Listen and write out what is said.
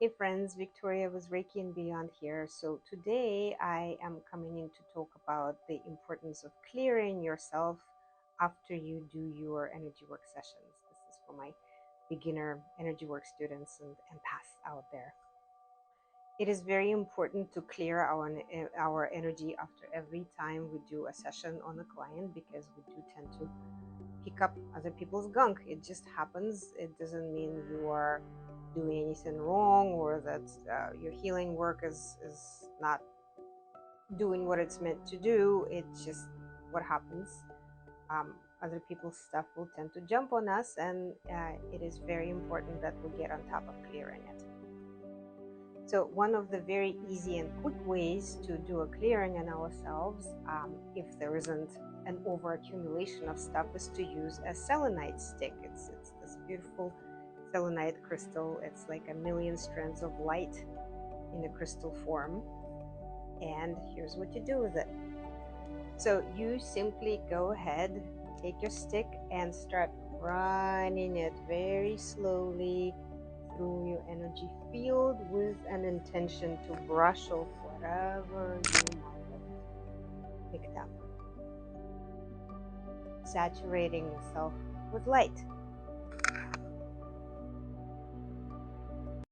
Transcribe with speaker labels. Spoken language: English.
Speaker 1: Hey friends, Victoria with Reiki and Beyond here. So today I am coming in to talk about the importance of clearing yourself after you do your energy work sessions. This is for my beginner energy work students and empaths out there. It is very important to clear our energy after every time we do a session on a client because we do tend to pick up other people's gunk. It just happens. It doesn't mean you are doing anything wrong or that your healing work is not doing what it's meant to do. It's just what happens. Other people's stuff will tend to jump on us, and it is very important that we get on top of clearing it. So one of the very easy and quick ways to do a clearing on ourselves, if there isn't an overaccumulation of stuff, is to use a selenite stick. It's this beautiful selenite crystal. It's like a million strands of light in a crystal form. And here's what you do with it. So you simply go ahead, take your stick and start running it very slowly through your energy field with an intention to brush off whatever you might have picked up, saturating yourself with light.